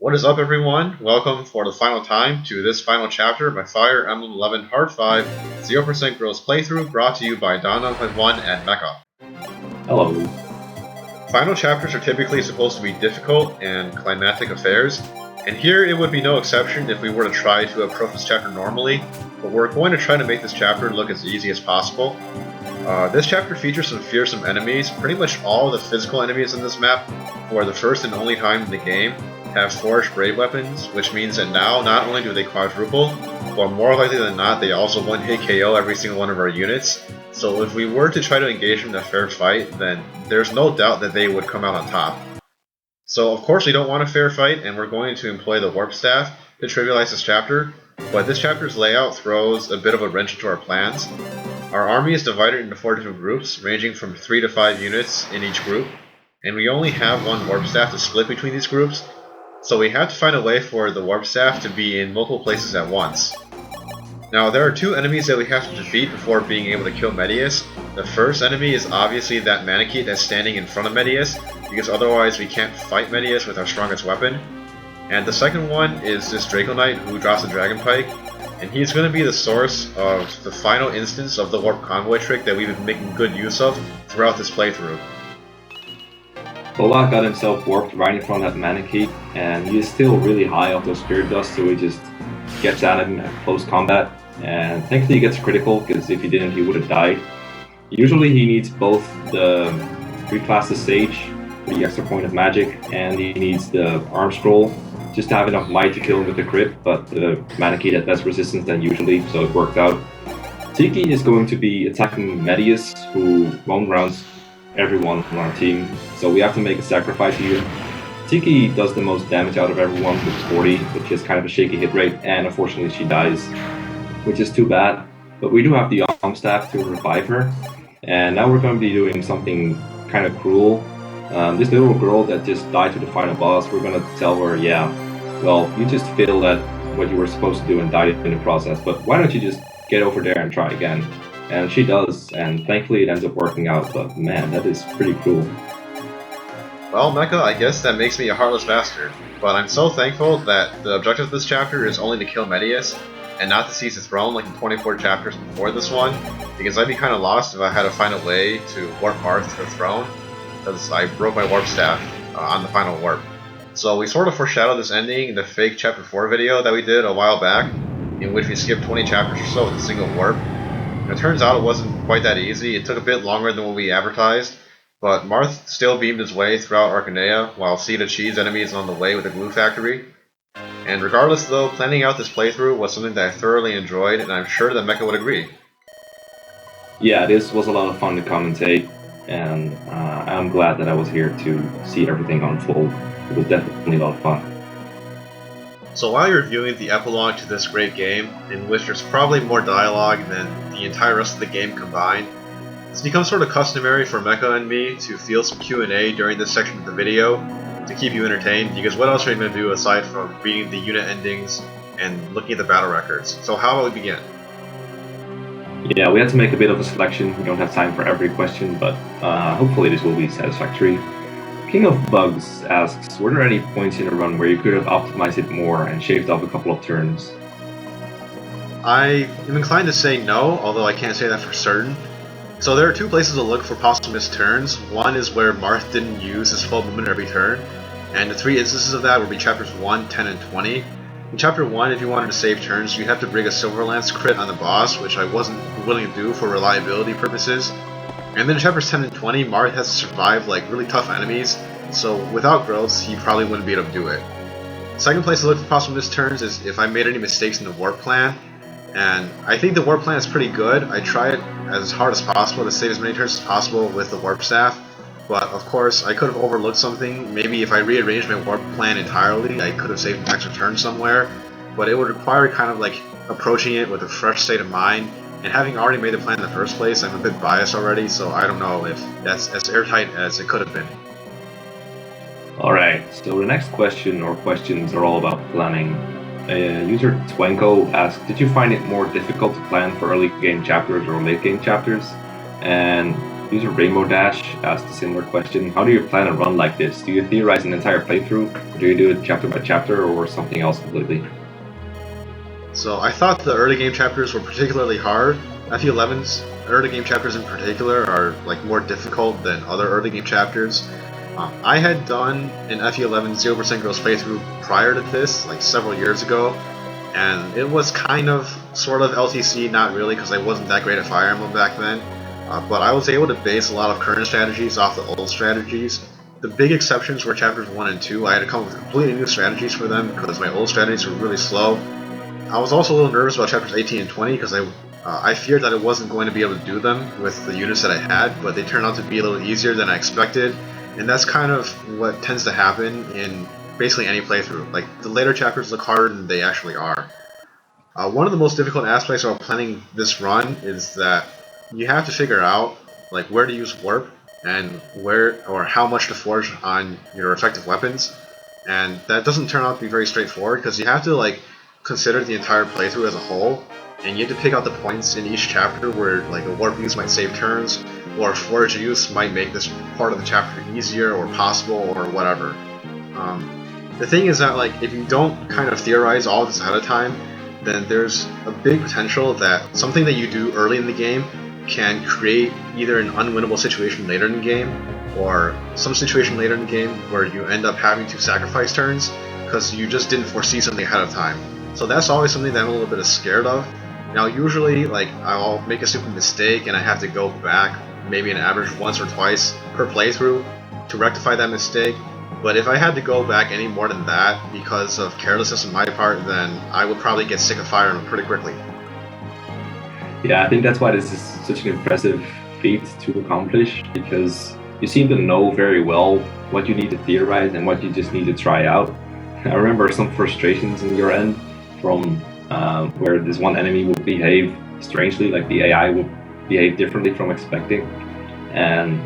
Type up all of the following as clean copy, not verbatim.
What is up, everyone? Welcome for the final time to this final chapter of my Fire Emblem 11 H5 0% Girls playthrough, brought to you by Don1 and Mekkah. Hello. Final chapters are typically supposed to be difficult and climactic affairs, and here it would be no exception if we were to try to approach this chapter normally, but we're going to try to make this chapter look as easy as possible. This chapter features some fearsome enemies. Pretty much all the physical enemies in this map, for the first and only time in the game, have forged brave weapons, which means that now not only do they quadruple, but more likely than not they also one-hit KO every single one of our units. So if we were to try to engage them in a fair fight, then there's no doubt that they would come out on top. So of course we don't want a fair fight, and we're going to employ the Warp Staff to trivialize this chapter, but this chapter's layout throws a bit of a wrench into our plans. Our army is divided into 4 different groups, ranging from 3 to 5 units in each group, and we only have one Warp Staff to split between these groups, so we have to find a way for the Warp Staff to be in multiple places at once. Now, there are 2 enemies that we have to defeat before being able to kill Medius. The first enemy is obviously that Manakete that's standing in front of Medius, because otherwise we can't fight Medius with our strongest weapon. And the second one is this Draco Knight who drops the Dragon Pike, and he's going to be the source of the final instance of the Warp Convoy trick that we've been making good use of throughout this playthrough. Palla got himself warped right in front of that Manakete, and he is still really high off those Spirit Dust, so he just gets at him at close combat, and thankfully he gets critical, because if he didn't he would have died. Usually he needs both the reclass Sage for the extra point of magic, and he needs the Arm Scroll just to have enough might to kill him with the crit, but the Manakete had less resistance than usually, so it worked out. Tiki is going to be attacking Medius, who one rounds everyone on our team, so we have to make a sacrifice here. Tiki does the most damage out of everyone with 40, which is kind of a shaky hit rate, and unfortunately she dies, which is too bad. But we do have the Arm Staff to revive her, and now we're going to be doing something kind of cruel. This little girl that just died to the final boss, we're going to tell her, yeah, well, you just failed at what you were supposed to do and died in the process, but why don't you just get over there and try again? And she does, and thankfully it ends up working out, but man, that is pretty cruel. Well, Mekkah, I guess that makes me a heartless bastard, but I'm so thankful that the objective of this chapter is only to kill Medius, and not to seize the throne like in 24 chapters before this one, because I'd be kind of lost if I had to find a way to warp Marth to the throne, because I broke my Warp Staff on the final warp. So we sort of foreshadowed this ending in the fake chapter 4 video that we did a while back, in which we skipped 20 chapters or so with a single warp. It turns out it wasn't quite that easy. It took a bit longer than what we advertised, but Marth still beamed his way throughout Arcanea while Caeda cheesed enemies on the way with the glue factory. And regardless though, planning out this playthrough was something that I thoroughly enjoyed, and I'm sure that Mekkah would agree. Yeah, this was a lot of fun to commentate, and I'm glad that I was here to see everything unfold. It was definitely a lot of fun. So while you're viewing the epilogue to this great game, in which there's probably more dialogue than the entire rest of the game combined, it's become sort of customary for Mekkah and me to field some Q&A during this section of the video to keep you entertained, because what else are you going to do aside from reading the unit endings and looking at the battle records? So how about we begin? Yeah, we had to make a bit of a selection. We don't have time for every question, but hopefully this will be satisfactory. King of Bugs asks, were there any points in the run where you could have optimized it more and shaved off a couple of turns? I am inclined to say no, although I can't say that for certain. So there are 2 places to look for possible missed turns. One is where Marth didn't use his full movement every turn, and the 3 instances of that would be chapters 1, 10, and 20. In chapter 1, if you wanted to save turns, you have to bring a Silver Lance crit on the boss, which I wasn't willing to do for reliability purposes. And then in chapters 10 and 20, Marth has to survive like really tough enemies, so without growths, he probably wouldn't be able to do it. Second place to look for possible missed turns is if I made any mistakes in the warp plan, and I think the warp plan is pretty good. I try it as hard as possible to save as many turns as possible with the Warp Staff, but of course I could have overlooked something. Maybe if I rearranged my warp plan entirely, I could have saved an extra turn somewhere, but it would require kind of like approaching it with a fresh state of mind. And having already made the plan in the first place, I'm a bit biased already, so I don't know if that's as airtight as it could have been. Alright, so the next question or questions are all about planning. User Twenko asked, did you find it more difficult to plan for early game chapters or late game chapters? And User Rainbow Dash asked a similar question. How do you plan a run like this? Do you theorize an entire playthrough, or do you do it chapter by chapter, or something else completely? So I thought the early game chapters were particularly hard. FE11's early game chapters in particular are like more difficult than other early game chapters. I had done an FE11 0% Girls playthrough prior to this, like several years ago, and it was kind of, sort of LTC, not really, because I wasn't that great at Fire Emblem back then. But I was able to base a lot of current strategies off the old strategies. The big exceptions were chapters 1 and 2. I had to come up with completely new strategies for them because my old strategies were really slow. I was also a little nervous about chapters 18 and 20 because I feared that I wasn't going to be able to do them with the units that I had, but they turned out to be a little easier than I expected, and that's kind of what tends to happen in basically any playthrough. Like, the later chapters look harder than they actually are. One of the most difficult aspects about planning this run is that you have to figure out like where to use warp and where or how much to forge on your effective weapons, and that doesn't turn out to be very straightforward because you have to like consider the entire playthrough as a whole, and you have to pick out the points in each chapter where like a warp use might save turns, or forge use might make this part of the chapter easier or possible or whatever. The thing is that like if you don't kind of theorize all this ahead of time, then there's a big potential that something that you do early in the game can create either an unwinnable situation later in the game, or some situation later in the game where you end up having to sacrifice turns because you just didn't foresee something ahead of time. So that's always something that I'm a little bit scared of. Now usually like I'll make a stupid mistake and I have to go back maybe an average once or twice per playthrough to rectify that mistake, but if I had to go back any more than that because of carelessness on my part, then I would probably get sick of Fire Emblem pretty quickly. Yeah, I think that's why this is such an impressive feat to accomplish, because you seem to know very well what you need to theorize and what you just need to try out. I remember some frustrations in your end from where this one enemy would behave strangely, like the AI would behave differently from expecting, and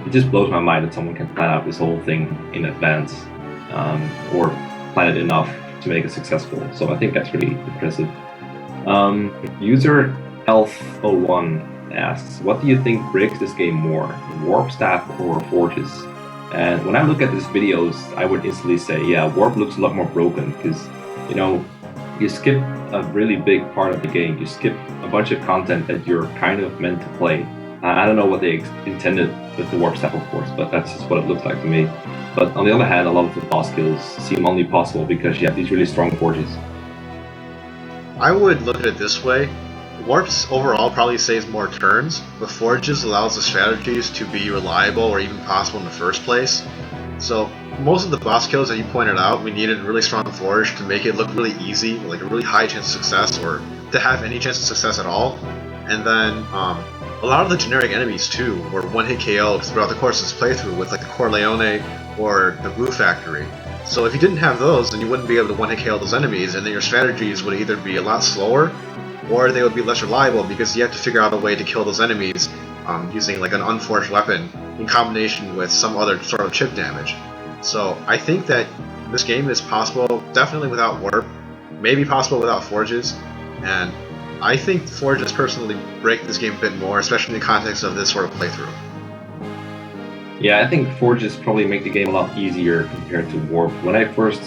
it just blows my mind that someone can plan out this whole thing in advance, or plan it enough to make it successful. So I think that's really impressive. User Health01 asks, what do you think breaks this game more, Warp Staff or Forges? And when I look at these videos, I would instantly say, yeah, Warp looks a lot more broken, because, you know, you skip a really big part of the game. You skip a bunch of content that you're kind of meant to play. I don't know what they intended with the Warp Staff, of course, but that's just what it looks like to me. But on the other hand, a lot of the boss kills seem only possible because you have these really strong forges. I would look at it this way. Warps overall probably saves more turns, but Forges allows the strategies to be reliable or even possible in the first place. So most of the boss kills that you pointed out, we needed a really strong Forge to make it look really easy, like a really high chance of success, or to have any chance of success at all. And then a lot of the generic enemies too were one-hit KO'd throughout the course of this playthrough with like the Corleone or the Glue Factory. So if you didn't have those, then you wouldn't be able to one-hit KO those enemies, and then your strategies would either be a lot slower or they would be less reliable because you have to figure out a way to kill those enemies using like an unforged weapon in combination with some other sort of chip damage. So I think that this game is possible definitely without Warp, maybe possible without Forges, and I think Forges personally break this game a bit more, especially in the context of this sort of playthrough. Yeah, I think Forges probably make the game a lot easier compared to Warp. When I first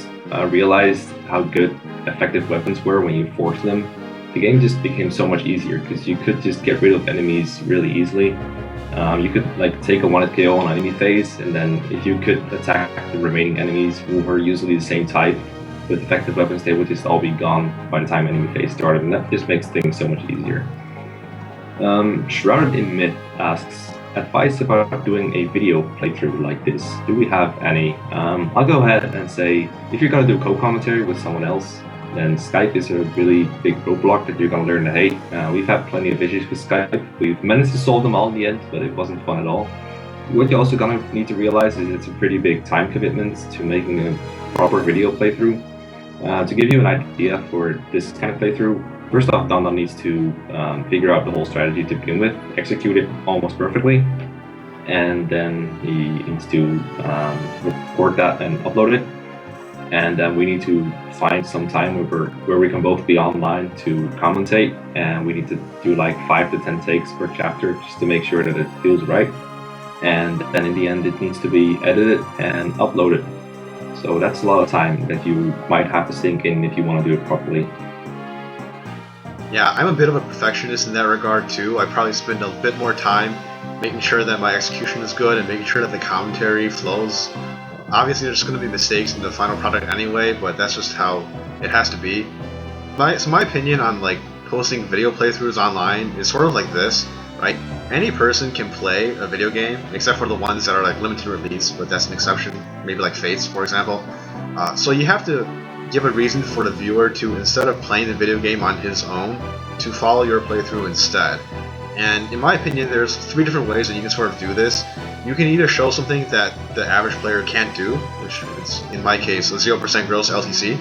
realized how good effective weapons were when you forged them, the game just became so much easier because you could just get rid of enemies really easily. You could like take a one-hit KO on an enemy phase, and then if you could attack the remaining enemies who were usually the same type with effective weapons, they would just all be gone by the time enemy phase started, and that just makes things so much easier. Shrouded in Myth asks, advice about doing a video playthrough like this, do we have any? I'll go ahead and say, if you're going to do co-commentary with someone else, then Skype is a really big roadblock that you're going to learn to hate. We've had plenty of issues with Skype. We've managed to solve them all in the end, but it wasn't fun at all. What you're also going to need to realize is it's a pretty big time commitment to making a proper video playthrough. To give you an idea for this kind of playthrough, first off, Don needs to figure out the whole strategy to begin with, execute it almost perfectly, and then he needs to record that and upload it. and then we need to find some time where we can both be online to commentate, and we need to do like 5 to 10 takes per chapter just to make sure that it feels right. And then in the end, it needs to be edited and uploaded. So that's a lot of time that you might have to sink in if you want to do it properly. Yeah, I'm a bit of a perfectionist in that regard too. I probably spend a bit more time making sure that my execution is good and making sure that the commentary flows. Obviously, there's going to be mistakes in the final product anyway, but that's just how it has to be. My opinion on like posting video playthroughs online is sort of like this, right? Any person can play a video game, except for the ones that are like limited release, but that's an exception. Maybe like Fates, for example. So you have to give a reason for the viewer to, instead of playing the video game on his own, to follow your playthrough instead. And in my opinion, there's 3 different ways that you can sort of do this. You can either show something that the average player can't do, which is, in my case, a 0% gross LTC.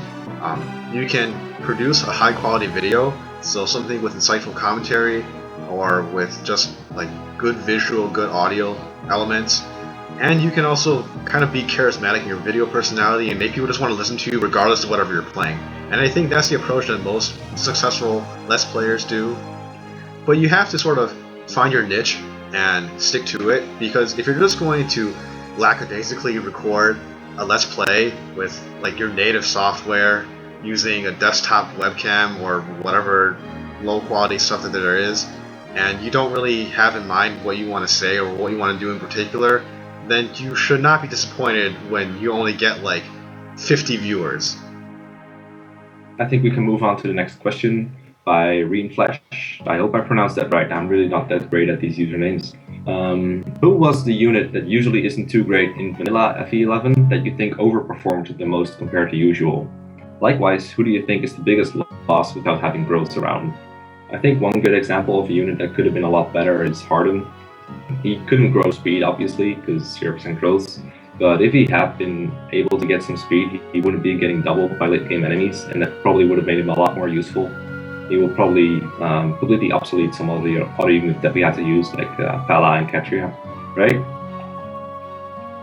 You can produce a high quality video, so something with insightful commentary, or with just like good visual, good audio elements. And you can also kind of be charismatic in your video personality and make people just want to listen to you regardless of whatever you're playing. And I think that's the approach that most successful Let's Players do. But you have to sort of find your niche and stick to it, because if you're just going to lackadaisically record a Let's Play with like your native software using a desktop webcam or whatever low quality stuff that there is, and you don't really have in mind what you want to say or what you want to do in particular, then you should not be disappointed when you only get like 50 viewers. I think we can move on to the next question by Reenflesh. I hope I pronounced that right. I'm really not that great at these usernames. Who was the unit that usually isn't too great in vanilla FE11 that you think overperformed the most compared to usual? Likewise, who do you think is the biggest loss without having growths around? I think one good example of a unit that could have been a lot better is Hardin. He couldn't grow speed, obviously, because 0% growths, but if he had been able to get some speed, he wouldn't be getting doubled by late game enemies, and that probably would have made him a lot more useful. He will probably completely obsolete some of the other units that we had to use, like Palla and Caeda, right?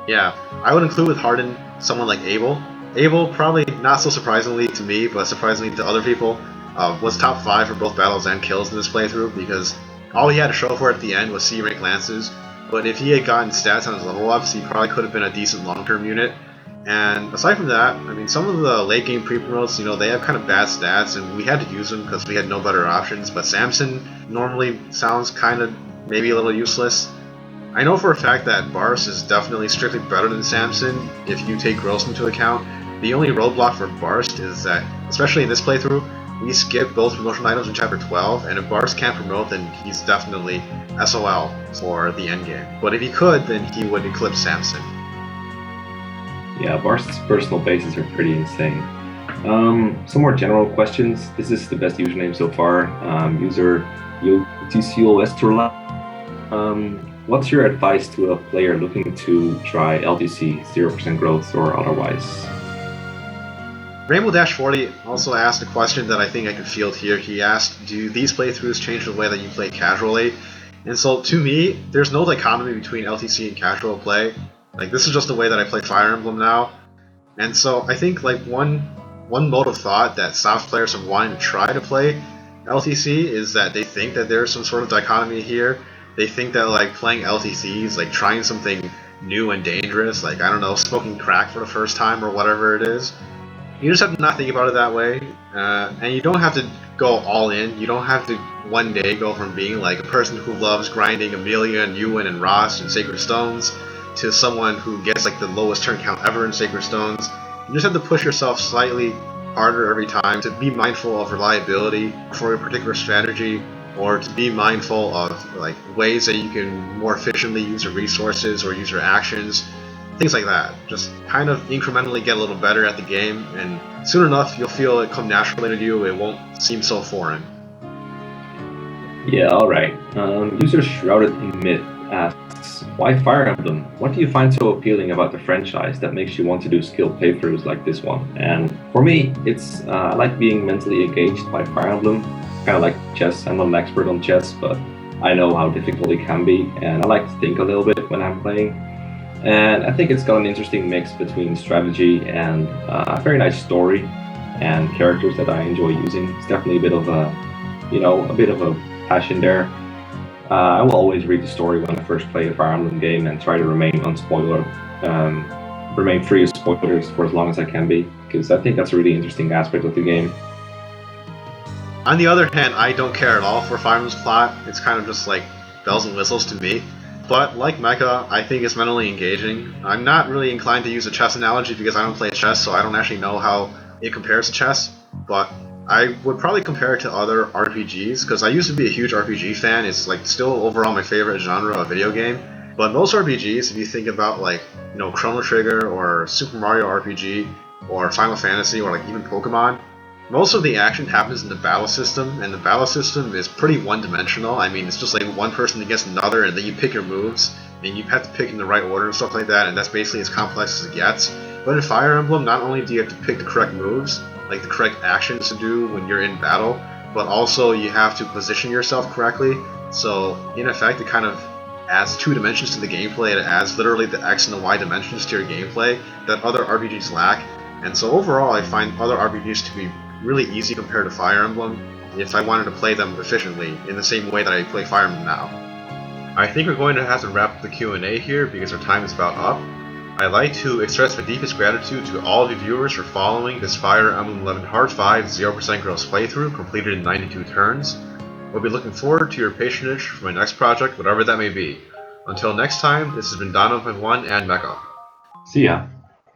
Yeah, I would include with Hardin someone like Abel. Abel, probably not so surprisingly to me, but surprisingly to other people, was top 5 for both battles and kills in this playthrough, because all he had to show for it at the end was C-rank lances. But if he had gotten stats on his level ups, he probably could have been a decent long-term unit. And aside from that, I mean, some of the late game pre-promotes, you know, they have kind of bad stats, and we had to use them because we had no better options. But Samson normally sounds kind of maybe a little useless. I know for a fact that Barst is definitely strictly better than Samson if you take growth into account. The only roadblock for Barst is that, especially in this playthrough, we skip both promotion items in Chapter 12, and if Barst can't promote, then he's definitely SOL for the endgame. But if he could, then he would eclipse Samson. Yeah, Barst's personal bases are pretty insane. Some more general questions. This is the best username so far. User Yoticio Estrella. What's your advice to a player looking to try LTC, 0% growth, or otherwise? Rainbow-40 also asked a question that I think I could field here. He asked, do these playthroughs change the way that you play casually? And so, to me, there's no dichotomy between LTC and casual play. Like, this is just the way that I play Fire Emblem now. And so, I think, like, one mode of thought that stops players from wanting to try to play LTC is that they think that there's some sort of dichotomy here. They think that, like, playing LTC is, like, trying something new and dangerous, like, I don't know, smoking crack for the first time or whatever it is. You just have to not think about it that way, and you don't have to go all in. You don't have to one day go from being like a person who loves grinding Amelia and Ewan and Ross and Sacred Stones to someone who gets like the lowest turn count ever in Sacred Stones. You just have to push yourself slightly harder every time to be mindful of reliability for a particular strategy, or to be mindful of like ways that you can more efficiently use your resources or use your actions. Things like that. Just kind of incrementally get a little better at the game, and soon enough you'll feel it come naturally to you. It won't seem so foreign. Yeah, alright. User Shrouded in Myth asks, why Fire Emblem? What do you find so appealing about the franchise that makes you want to do skilled playthroughs like this one? And for me, it's I like being mentally engaged by Fire Emblem. Kind of like chess. I'm not an expert on chess, but I know how difficult it can be, and I like to think a little bit when I'm playing. And I think it's got an interesting mix between strategy and a very nice story and characters that I enjoy using. It's definitely a bit of a passion there. I will always read the story when I first play a Fire Emblem game and try to remain remain free of spoilers for as long as I can be, because I think that's a really interesting aspect of the game. On the other hand, I don't care at all for Fire Emblem's plot. It's kind of just like bells and whistles to me. But like Mekkah, I think it's mentally engaging. I'm not really inclined to use a chess analogy because I don't play chess, so I don't actually know how it compares to chess. But I would probably compare it to other RPGs because I used to be a huge RPG fan. It's like still overall my favorite genre of video game. But most RPGs, if you think about like Chrono Trigger or Super Mario RPG or Final Fantasy or like even Pokemon, most of the action happens in the battle system, and the battle system is pretty one-dimensional. I mean, it's just like one person against another, and then you pick your moves, and you have to pick in the right order and stuff like that, and that's basically as complex as it gets. But in Fire Emblem, not only do you have to pick the correct moves, like the correct actions to do when you're in battle, but also you have to position yourself correctly. So, in effect, it kind of adds 2 dimensions to the gameplay. It adds literally the X and the Y dimensions to your gameplay that other RPGs lack. And so overall, I find other RPGs to be really easy compared to Fire Emblem if I wanted to play them efficiently in the same way that I play Fire Emblem now. I think we're going to have to wrap up the Q&A here because our time is about up. I'd like to express my deepest gratitude to all of you viewers for following this Fire Emblem 11 H5 0% gross playthrough completed in 92 turns. We'll be looking forward to your patronage for my next project, whatever that may be. Until next time, this has been Donovan1 and Mekkah. See ya.